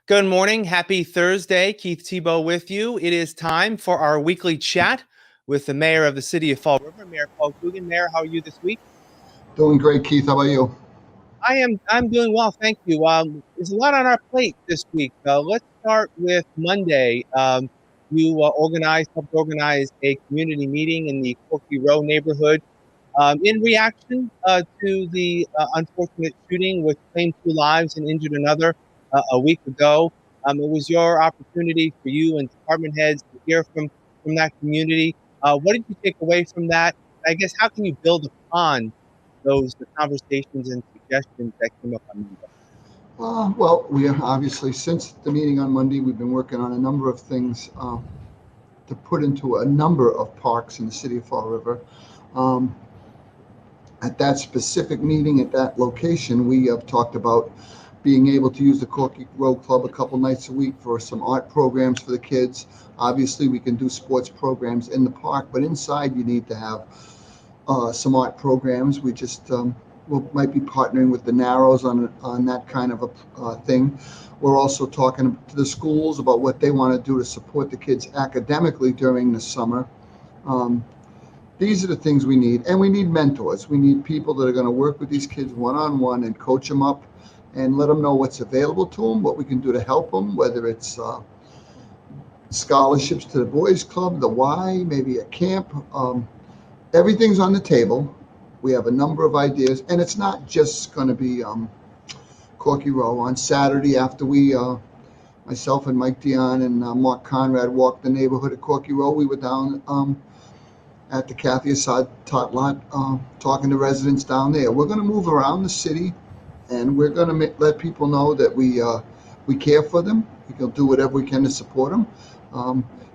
Good morning. Happy Thursday. Keith Tebow with you. It is time for our weekly chat with the mayor of the city of Fall River, Mayor Paul Coogan. Mayor, how are you this week? Doing great, Keith. How about you? I'm doing well, thank you. There's a lot on our plate this week. Let's start with Monday. You helped organize a community meeting in the Corky Row neighborhood in reaction to the unfortunate shooting, which claimed 2 lives and injured another a week ago. It was your opportunity for you and department heads to hear from that community. What did you take away from that? I guess how can you build upon the conversations and suggestions that came up on Monday? Well, we are obviously, since the meeting on Monday, we've been working on a number of things to put into a number of parks in the city of Fall River. Um, at that specific meeting, at that location, we have talked about being able to use the Corky Row Club a couple nights a week for some art programs for the kids. Obviously, we can do sports programs in the park, but inside you need to have some art programs. We just might be partnering with the Narrows on that kind of a thing. We're also talking to the schools about what they want to do to support the kids academically during the summer. Um, these are the things we need, and we need mentors. We need people that are going to work with these kids one-on-one and coach them up and let them know what's available to them, what we can do to help them, whether it's scholarships to the boys club, the Y, maybe a camp. Everything's on the table. We have a number of ideas, and it's not just going to be Corky Row. On Saturday, after myself and Mike Dion and Mark Conrad walked the neighborhood of Corky Row, we were down at the Kathy Assad Tot Lot talking to residents down there. We're going to move around the city, and we're going to let people know that we care for them. We can do whatever we can to support them.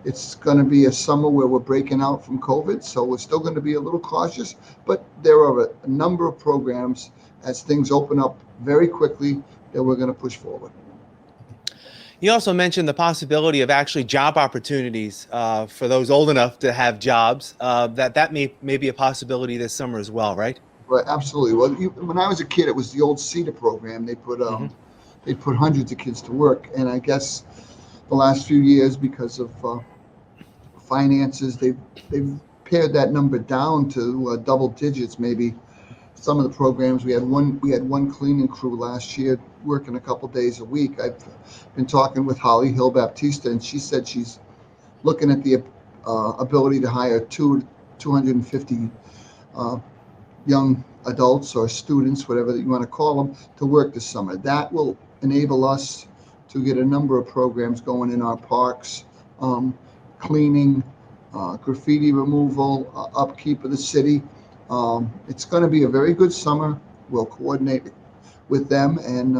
It's going to be a summer where we're breaking out from COVID, so we're still going to be a little cautious, but there are a number of programs as things open up very quickly that we're going to push forward. You also mentioned the possibility of actually job opportunities for those old enough to have jobs. That may be a possibility this summer as well, right? Right, absolutely. Well, when I was a kid, it was the old CETA program. They put hundreds of kids to work, and I guess the last few years, because of finances, they've pared that number down to double digits. Maybe some of the programs we had one cleaning crew last year working a couple days a week. I've been talking with Holly Hill Baptista, and she said she's looking at the ability to hire 250 young adults or students, whatever that you want to call them, to work this summer. That will enable us to get a number of programs going in our parks, cleaning, graffiti removal, upkeep of the city. It's going to be a very good summer. We'll coordinate with them, and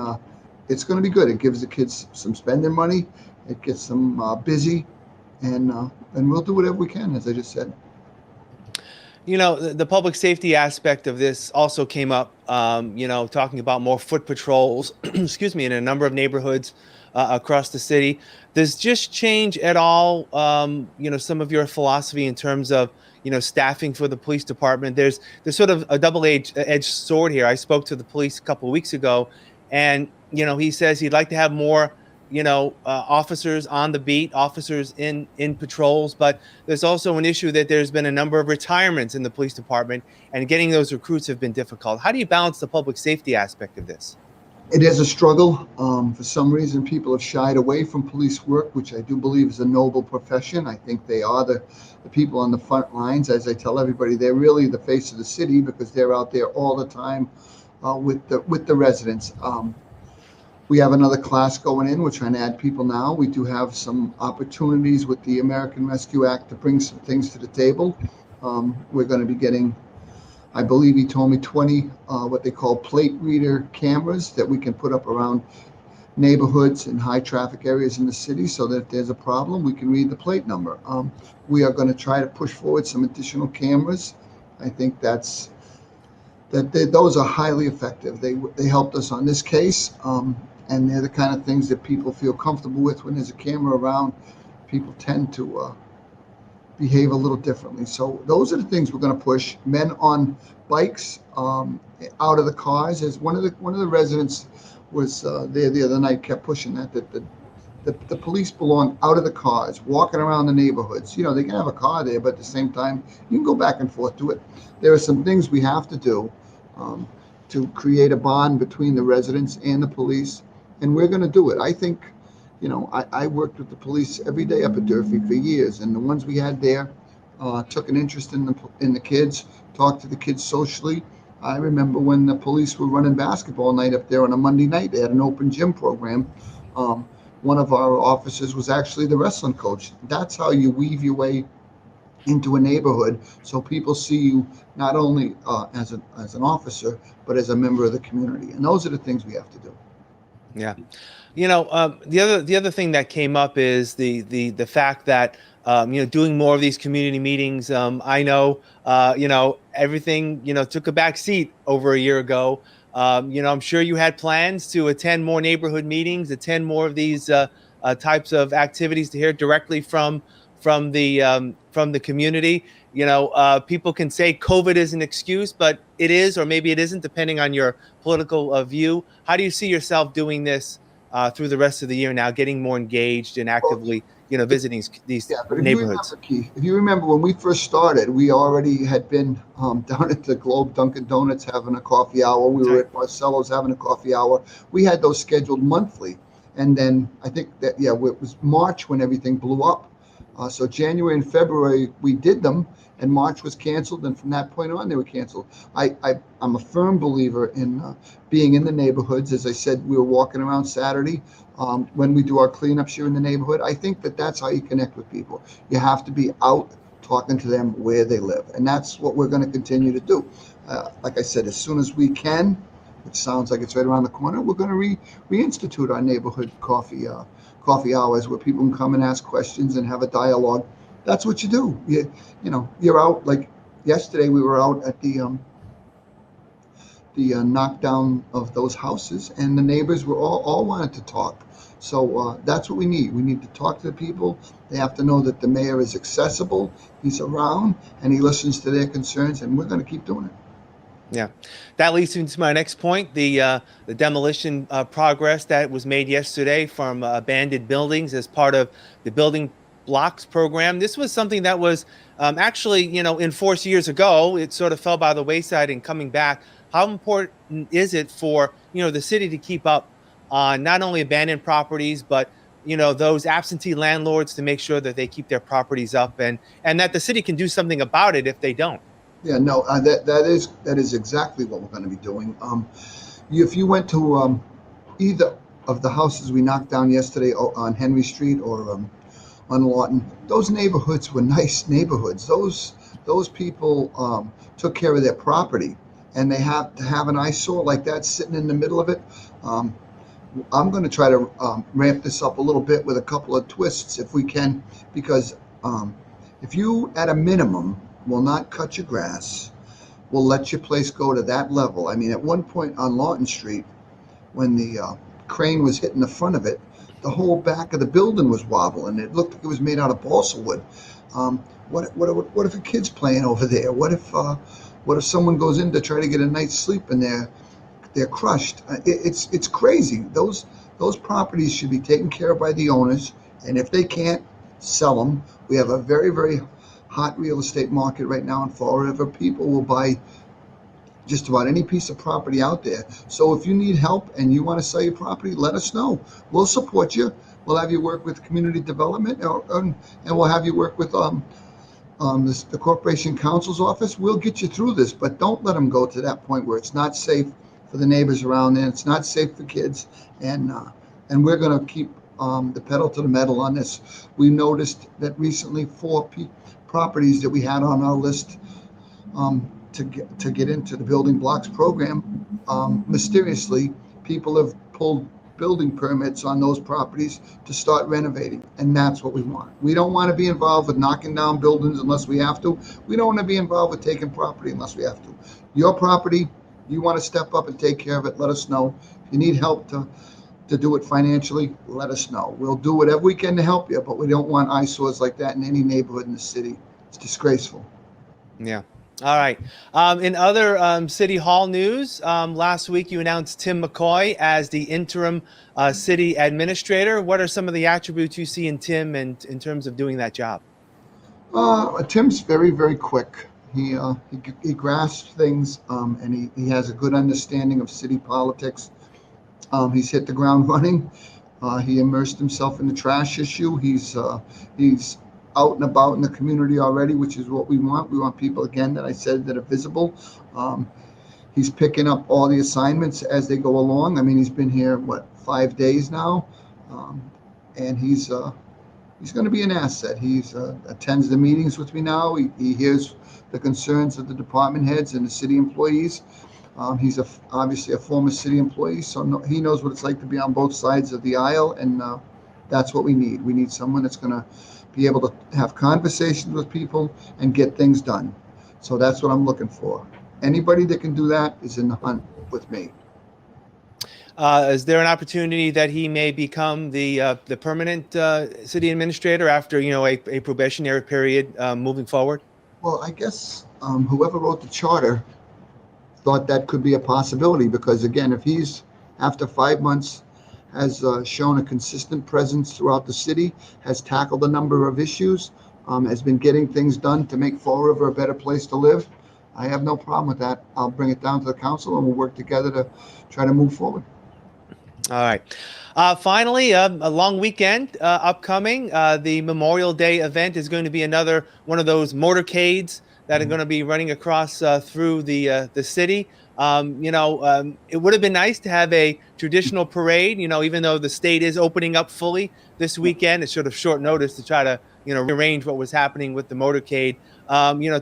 it's going to be good. It gives the kids some spending money. It gets them busy, and we'll do whatever we can, as I just said. You know, the public safety aspect of this also came up, talking about more foot patrols, excuse me, in a number of neighborhoods across the city. Does this change at all, some of your philosophy in terms of, staffing for the police department? There's sort of a double-edged sword here. I spoke to the police a couple of weeks ago, and, he says he'd like to have more officers on the beat, officers in patrols, but there's also an issue that there's been a number of retirements in the police department, and getting those recruits have been difficult. How do you balance the public safety aspect of this? It is a struggle. For some reason, people have shied away from police work, which I do believe is a noble profession. I think they are the people on the front lines. As I tell everybody, they're really the face of the city because they're out there all the time with the residents. We have another class going in. We're trying to add people now. We do have some opportunities with the American Rescue Act to bring some things to the table. We're going to be getting, I believe he told me, 20 what they call plate reader cameras that we can put up around neighborhoods and high traffic areas in the city, so that if there's a problem, we can read the plate number. We are going to try to push forward some additional cameras. I think those are highly effective. They helped us on this case. And they're the kind of things that people feel comfortable with. When there's a camera around, people tend to behave a little differently. So those are the things we're going to push. Men on bikes, out of the cars. As one of the residents was there the other night, kept pushing that the police belong out of the cars, walking around the neighborhoods. You know, they can have a car there, but at the same time, you can go back and forth to it. There are some things we have to do um, to create a bond between the residents and the police, and we're going to do it. I think, you know, I worked with the police every day up at Durfee for years, and the ones we had there took an interest in the kids, talked to the kids socially. I remember when the police were running basketball night up there on a Monday night. They had an open gym program. Um, One of our officers was actually the wrestling coach. That's how you weave your way into a neighborhood, so people see you not only as an officer, but as a member of the community. And those are the things we have to do. Yeah. The other thing that came up is the fact that doing more of these community meetings. I know everything took a back seat over a year ago. I'm sure you had plans to attend more neighborhood meetings, attend more of these types of activities to hear directly from the community. People can say COVID is an excuse, but it is, or maybe it isn't, depending on your political view. How do you see yourself doing this through the rest of the year now, getting more engaged and Well, actively, visiting these yeah, but neighborhoods? If you remember when we first started, we already had been down at the Globe Dunkin' Donuts having a coffee hour. We were Right. at Marcello's having a coffee hour. We had those scheduled monthly. And then I think that, yeah, it was March when everything blew up. So January and February, we did them, and March was canceled. And from that point on, they were canceled. I'm a firm believer in being in the neighborhoods. As I said, we were walking around Saturday. When we do our cleanups here in the neighborhood, I think that that's how you connect with people. You have to be out talking to them where they live. And that's what we're going to continue to do. Like I said, as soon as we can, which sounds like it's right around the corner, we're going to reinstitute our neighborhood coffee hours where people can come and ask questions and have a dialogue. That's what you do. You're out. Like yesterday, we were out at the knockdown of those houses, and the neighbors were all wanted to talk. So that's what we need. We need to talk to the people. They have to know that the mayor is accessible, he's around, and he listens to their concerns, and we're going to keep doing it. Yeah, that leads me to my next point: the demolition progress that was made yesterday from abandoned buildings as part of the building blocks program. This was something that was actually, enforced years ago. It sort of fell by the wayside and coming back. How important is it for the city to keep up on not only abandoned properties, but those absentee landlords, to make sure that they keep their properties up, and that the city can do something about it if they don't? Yeah, no, that is exactly what we're going to be doing. If you went to either of the houses we knocked down yesterday on Henry Street or on Lawton, those neighborhoods were nice neighborhoods. Those people took care of their property, and they have to have an eyesore like that sitting in the middle of it. Um, I'm going to try to ramp this up a little bit with a couple of twists if we can, because if you, at a minimum, will not cut your grass, will let your place go to that level. I mean, at one point on Lawton Street, when the crane was hitting the front of it, the whole back of the building was wobbling. It looked like it was made out of balsa wood. What if a kid's playing over there? What if someone goes in to try to get a night's sleep and they're crushed? It's crazy. Those properties should be taken care of by the owners, and if they can't, sell them. We have a very, very hot real estate market right now in Fall River. People will buy just about any piece of property out there. So if you need help and you want to sell your property, let us know. We'll support you. We'll have you work with community development, and we'll have you work with the Corporation Counsel's office. We'll get you through this, but don't let them go to that point where it's not safe for the neighbors around there. It's not safe for kids, and we're going to keep the pedal to the metal on this. We noticed that recently four properties that we had on our list to get into the building blocks program, mysteriously, people have pulled building permits on those properties to start renovating, and that's what we want. We don't want to be involved with knocking down buildings unless we have to. We don't want to be involved with taking property unless we have to. Your property, you want to step up and take care of it, let us know. If you need help to do it financially, let us know. We'll do whatever we can to help you, but we don't want eyesores like that in any neighborhood in the city. It's disgraceful. Yeah. All right. In other City Hall news, last week you announced Tim McCoy as the interim city administrator. What are some of the attributes you see in Tim and in terms of doing that job? Tim's very, very quick. He grasps things, and he has a good understanding of city politics. He's hit the ground running. He immersed himself in the trash issue. He's out and about in the community already, which is what we want. We want people, again, that I said, that are visible. Um, he's picking up all the assignments as they go along. I mean, he's been here, 5 days now, um, and he's going to be an asset. He attends the meetings with me now. He hears the concerns of the department heads and the city employees. He's obviously a former city employee, so he knows what it's like to be on both sides of the aisle, and that's what we need. We need someone that's going to be able to have conversations with people and get things done. So that's what I'm looking for. Anybody that can do that is in the hunt with me. Is there an opportunity that he may become the permanent city administrator after a probationary period moving forward? Well, I guess whoever wrote the charter thought that could be a possibility because, again, if he's, after 5 months, has shown a consistent presence throughout the city, has tackled a number of issues, has been getting things done to make Fall River a better place to live, I have no problem with that. I'll bring it down to the council and we'll work together to try to move forward. All right. Finally, a long weekend upcoming. The Memorial Day event is going to be another one of those motorcades that are going to be running across through the city. It would have been nice to have a traditional parade, even though the state is opening up fully this weekend. It's sort of short notice to try to, rearrange what was happening with the motorcade.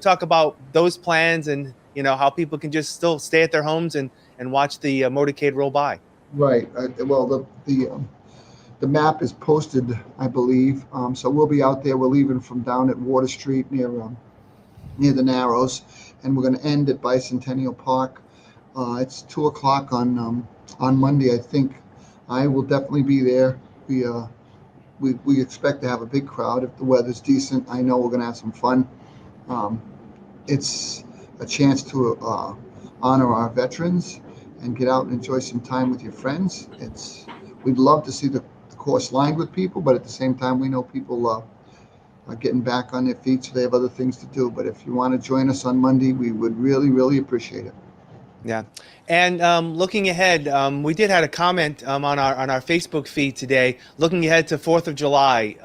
Talk about those plans and, how people can just still stay at their homes and watch the motorcade roll by. Right. Well, the map is posted, I believe. So we'll be out there. We're leaving from down at Water Street near the Narrows, and we're going to end at Bicentennial Park. It's 2:00 on Monday, I think. I will definitely be there. We expect to have a big crowd if the weather's decent. I know we're going to have some fun. It's a chance to honor our veterans and get out and enjoy some time with your friends. We'd love to see the course lined with people, but at the same time, we know people are getting back on their feet, so they have other things to do. But if you want to join us on Monday, we would really, really appreciate it. Yeah. And looking ahead, we did have a comment on our Facebook feed today, looking ahead to 4th of July.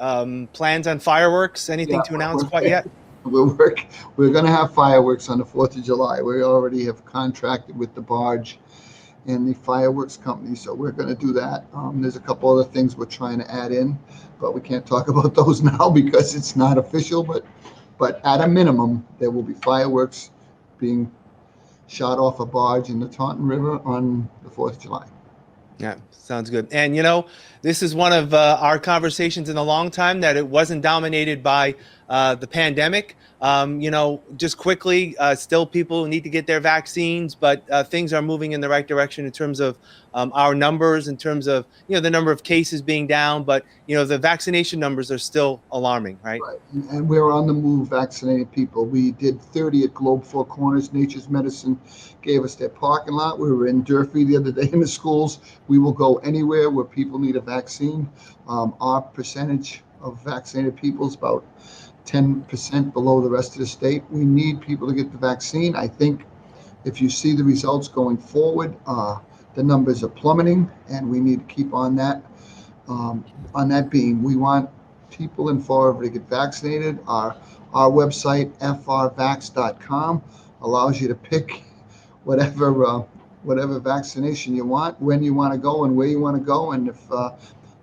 Plans on fireworks? Anything to announce quite yet? We're going to have fireworks on the 4th of July. We already have contracted with the barge and the fireworks company, so we're going to do that. There's a couple other things we're trying to add in, but we can't talk about those now because it's not official. But at a minimum, there will be fireworks being shot off a barge in the Taunton River on the 4th of July. Yeah, sounds good. And, this is one of our conversations in a long time that it wasn't dominated by the pandemic. Just quickly, still people need to get their vaccines, but things are moving in the right direction in terms of our numbers, in terms of, the number of cases being down, but, the vaccination numbers are still alarming, right? Right. And we're on the move vaccinating people. We did 30 at Globe Four Corners. Nature's Medicine gave us their parking lot. We were in Durfee the other day in the schools. We will go anywhere where people need a vaccine. Our percentage of vaccinated people is about 10% below the rest of the state. We need people to get the vaccine. I think if you see the results going forward, the numbers are plummeting, and we need to keep on that beam. We want people in Fall River to get vaccinated. Our website, frvax.com, allows you to pick whatever vaccination you want, when you want to go, and where you want to go. And if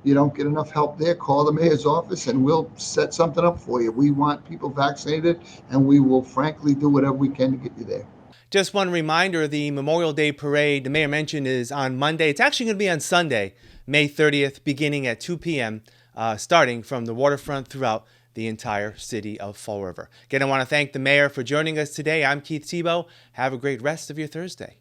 you don't get enough help there, call the mayor's office and we'll set something up for you. We want people vaccinated, and we will frankly do whatever we can to get you there. Just one reminder, the Memorial Day Parade, the mayor mentioned, is on Monday. It's actually going to be on Sunday, May 30th, beginning at 2 p.m., starting from the waterfront throughout the entire city of Fall River. Again, I want to thank the mayor for joining us today. I'm Keith Tebow. Have a great rest of your Thursday.